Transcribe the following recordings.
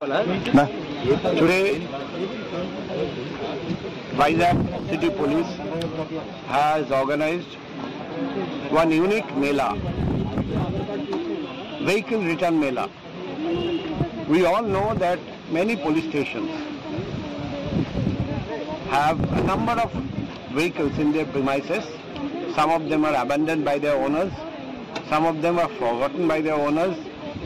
Today, Vizag City Police has organized one unique Mela, Vehicle Return Mela. We all know that many police stations have a number of vehicles in their premises. Some of them are abandoned by their owners, some of them are forgotten by their owners,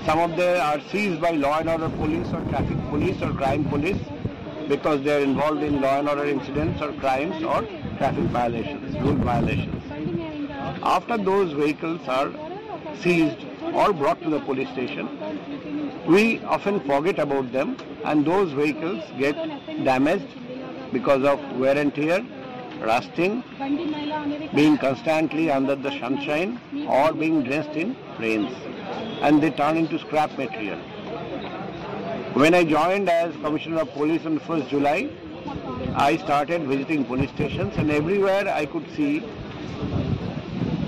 some of them are seized by law and order police or traffic police or crime police because they are involved in law and order incidents or crimes or traffic violations, rule violations. After those vehicles are seized or brought to the police station, we often forget about them and those vehicles get damaged because of wear and tear, rusting, being constantly under the sunshine or being drenched in rains, and they turn into scrap material. When I joined as Commissioner of Police on 1st July, I started visiting police stations and everywhere I could see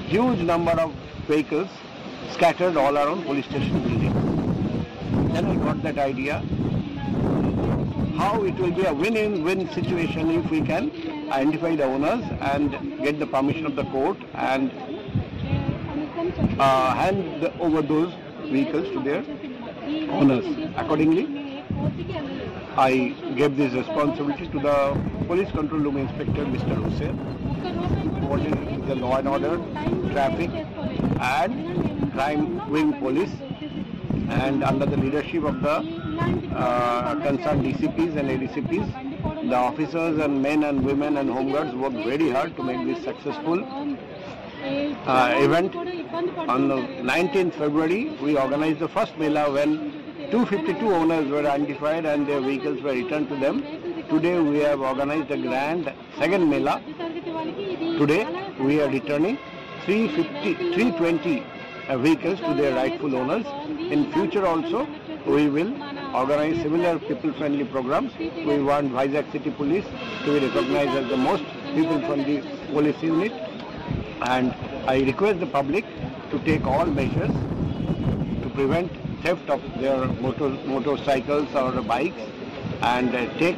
huge number of vehicles scattered all around police station buildings. Then I got that idea how it will be a win-win situation if we can identify the owners and get the permission of the court and hand over those vehicles to their owners. Accordingly, I gave this responsibility to the Police Control Room Inspector, Mr. Hussain, coordinated with the law and order, traffic and crime wing police, and under the leadership of the concerned DCPs and ADCPs, the officers and men and women and homeguards worked very hard to make this successful event. On the 19th February, we organized the first Mela when 252 owners were identified and their vehicles were returned to them. Today we have organized a grand second Mela. Today we are returning 320 vehicles to their rightful owners. In future also we will organize similar people-friendly programs. We want Vizag City Police to be recognized as the most people-friendly police unit, and I request the public to take all measures to prevent theft of their motorcycles or bikes and take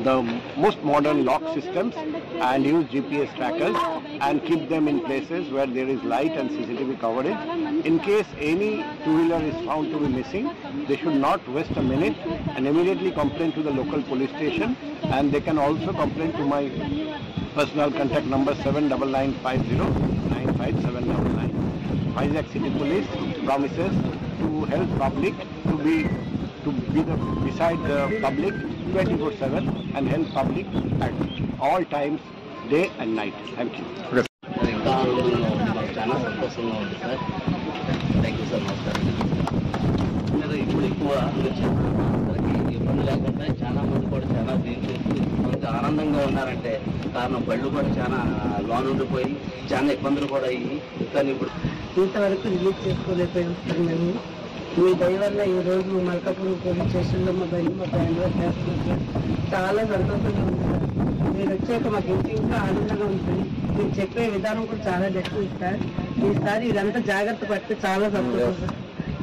the most modern lock systems and use GPS trackers and keep them in places where there is light and CCTV coverage. In case any two-wheeler is found to be missing, they should not waste a minute and immediately complain to the local police station, and they can also complain to my personal contact number 799950 Vizag City Police promises to help public to be beside the public 24/7 and help public at all times, day and night. Thank you. చాలా సంతోషంగా ఉంది sir. Thank you sir. నమస్కారం. ఇప్పుడు ఎక్కువ ఇబ్బంది లేకుండా చాలా మంది కూడా చాలా మంది ఆనందంగా ఉన్నారంటే కారణం బళ్ళు కూడా చాలా లోన్ ఉండిపోయి చాలా ఇబ్బందులు కూడా అయ్యి, కానీ ఇప్పుడు ఇంతవరకు రిలీజ్ చేసుకోలేకపోయాం సార్. మేము మీ దయ వల్ల ఈరోజు మల్కాపూర్ పోలీస్ స్టేషన్లో మా బండి మా ఫ్యామిలీ చేస్తున్నాం సార్. చాలా సంతోషంగా ఉంది సార్. మీరు వచ్చాక మాకు ఇంకా ఆనందంగా ఉంటుంది. మీరు చెప్పే విధానం కూడా చాలా డెఫినెట్ సార్. ఈసారి ఇదంతా జాగ్రత్త పడితే చాలా సంతోషం సార్.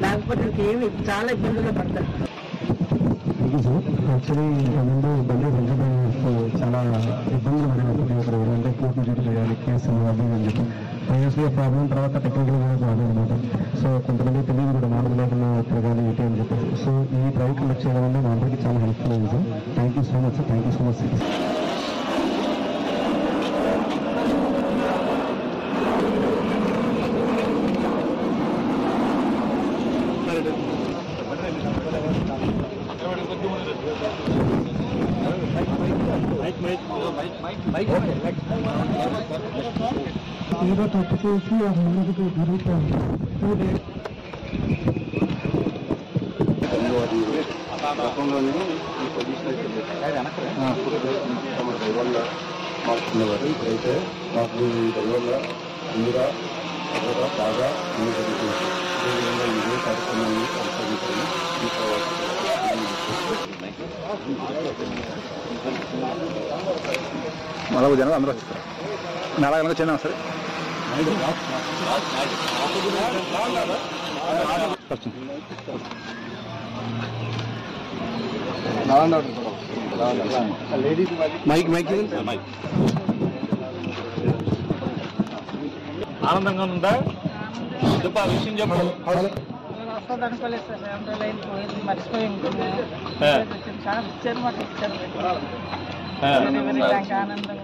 లేకపోతే ఇంకేమి చాలా ఇబ్బందులు పడతారు. యాక్చువల్లీ ముందు బండి పెంచడానికి చాలా ఇబ్బందులు పడినప్పుడు ఇక్కడ అంటే కోర్టు డ్యూటీ చేయాలి, కేసులు అవి అని చెప్పి ప్రీవియస్లీ ప్రాబ్లం, తర్వాత టెక్నికల్ కూడా ప్రాబ్లం అనమాట. సో కొంతమంది తెలియదు కూడా నాలుగు లేకుండా తిరగాలి ఏంటి అని చెప్పేసి. సో ఈ ప్రయత్నం వచ్చేయడం వల్ల మా అందరికీ చాలా హెల్ప్ఫుల్ అయింది sir. Thank you so much sir. Thank you so much sir. ఏదో తప్పు చేసి ఆ ముందుకు జరుగుతుంది. గతంలోనే ఈ పొజిషన్ వల్ల మాకున్నవారు అయితే మాకు వల్ల మీరా బాగా అన్ని జరుగుతుంది. అదేవిధంగా ఇదే కార్యక్రమాన్ని కొనసాగించాలి. నలుగురు జనాలు అందరూ వచ్చారు. నలగనగా చిన్న సరే ఆనందంగా ఉందా? చెప్పు ఆ విషయం చెప్పు. వస్తుంది అనుకోలేదు సార్, 7 రోజులు అయింది పోయింది, మర్చిపోయి ఉంటుంది. చాలా ఇచ్చారు, మాకు ఇచ్చారు. ఆనందంగా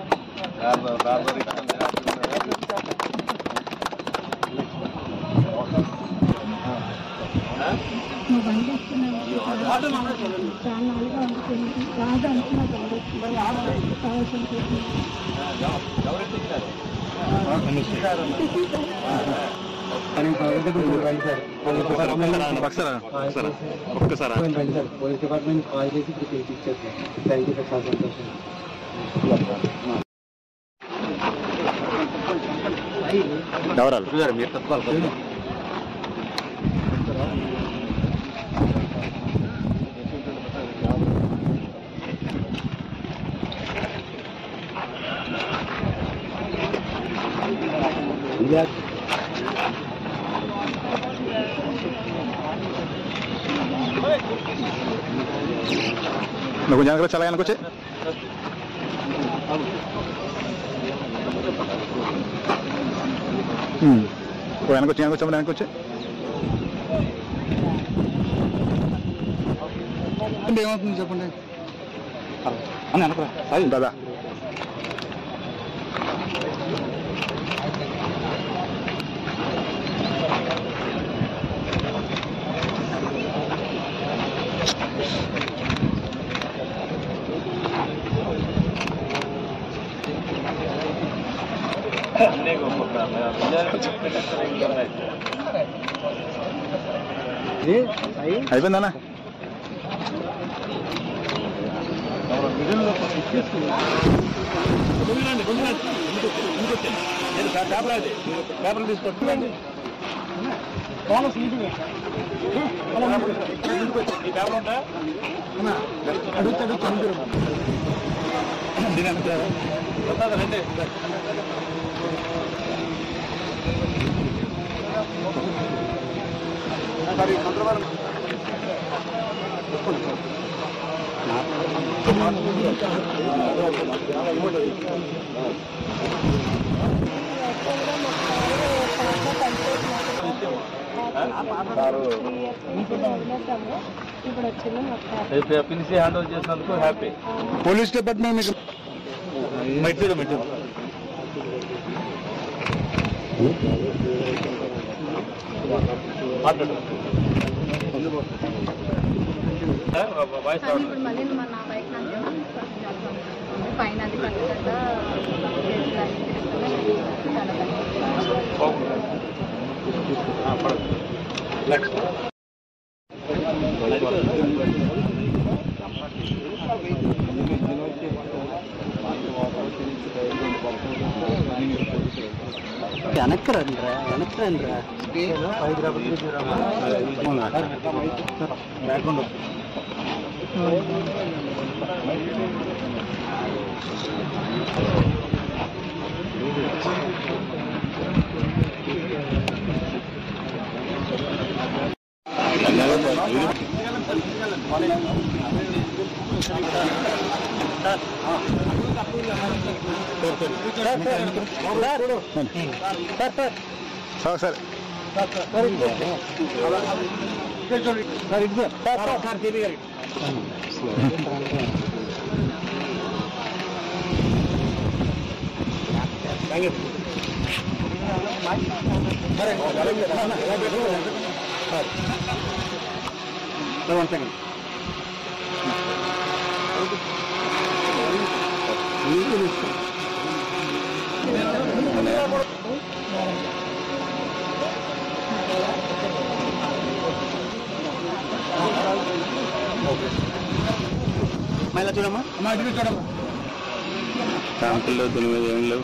ఒక్కసారి పోలీస్ డిపార్ట్మెంట్ కాల్ చేసి ఇచ్చారు సార్. థ్యాంక్ యూ సార్, చాలా సంతోషం. ఎవరాలు మీరు తప్పుకోవాలి. కొంచెం వెనక చాలా వెనకొచ్చే వెనకొచ్చే ఏమవుతుంది చెప్పండి దాదా. అయిపోయిందన్నా? పేపర్లు తీసుకొచ్చి పిలిచి హ్యాండ్ ఓవర్ చేసినందుకు హ్యాపీ. పోలీస్ డిపార్ట్మెంట్ మీకు మెట్టు ఇప్పుడు మళ్ళీ మన బైక్ పైన అది కట్టకుండా వెనక్కరండ్రా మళ్ళీ చూడమ్మా చూడమ్మా ట్యాంకుల్లో 9 ఏళ్ళు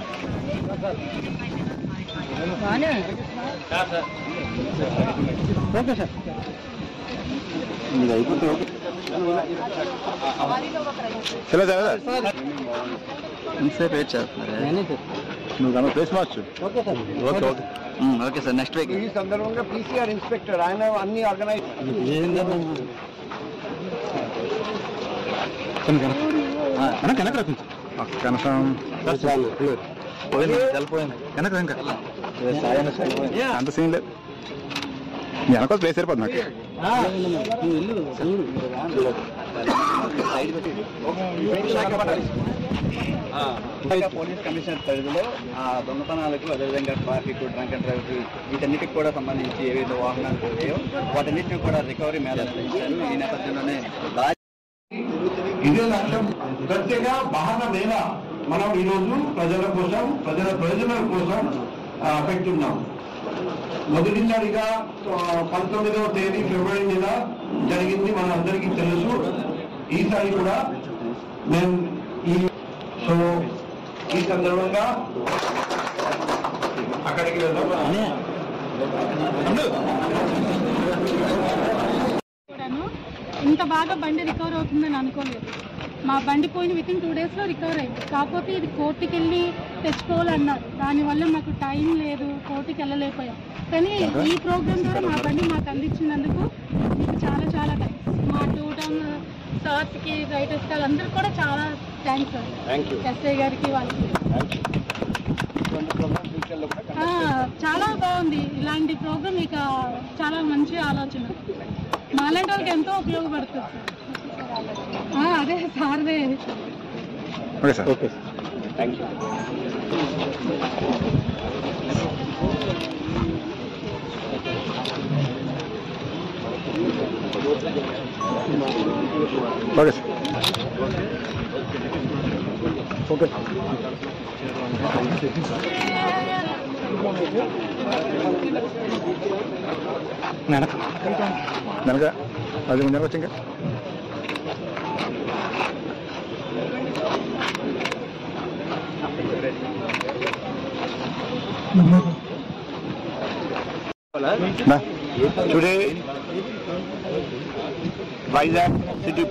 ఓకే సార్ ఇది అయిపోతే చలో చలో ఇంతసేపు వెయిట్ చేస్తున్నారు. నువ్వు కన్నా ప్లేస్ మార్చు. Okay sir okay okay okay sir, next week. ఈ సందర్భంగా పీసీఆర్ ఇన్స్పెక్టర్ ఆయన అన్ని ఆర్గనైజ్ వెనక కనసం వెనక అంత సీన్ లేదు వెనక ప్లేస్ సరిపోదు నాకు పోలీస్ కమిషనర్ పరిధిలో దొంగతనాలకు అదేవిధంగా ట్రాఫిక్ డ్రంక్ అండ్ డ్రైవ్ వీటన్నిటికి కూడా సంబంధించి ఏవైతే వాహనాలు ఉన్నాయో వాటన్నిటిని కూడా రికవరీ మీద నిర్వహించారు. ఈ నేపథ్యంలోనే ఇదే లక్ష్యం. ప్రత్యేక వాహన మేళ మనం ఈరోజు ప్రజల కోసం, ప్రజల ప్రయోజనాల కోసం పెట్టున్నాం. మొదటిసారిగా 19వ తేదీ ఫిబ్రవరి నెల జరిగింది, మన అందరికీ తెలుసు. ఈసారి కూడా మేము ఈ సందర్భంగా అక్కడికి వెళ్దాం. ఇంత బాగా బండి రికవర్ అవుతుందని అనుకోలేదు. మా బండి పోయిన వితిన్ 2 days లో రికవర్ అయింది. కాకపోతే ఇది కోర్టుకి వెళ్ళి తెచ్చుకోవాలన్నారు. దానివల్ల మాకు టైం లేదు, కోర్టుకి వెళ్ళలేకపోయాం. కానీ ఈ ప్రోగ్రామ్ ద్వారా మా బండి మాకు అందించినందుకు మీకు చాలా చాలా థ్యాంక్స్. మా 2 టౌన్ సార్స్కి, రైటర్స్కి వాళ్ళందరూ కూడా చాలా థ్యాంక్స్ సార్. ఎస్ఐ గారికి వాళ్ళకి చాలా బాగుంది. ఇలాంటి ప్రోగ్రామ్ ఇక చాలా మంచి ఆలోచన, మాలాంటి వాళ్ళకి ఎంతో ఉపయోగపడుతుంది సార్. అదే సార్దే. Okay sir. Okay thank you. Okay sir. Okay వెనక అది ముందర వచ్చి ఇంకా Today, Vizag City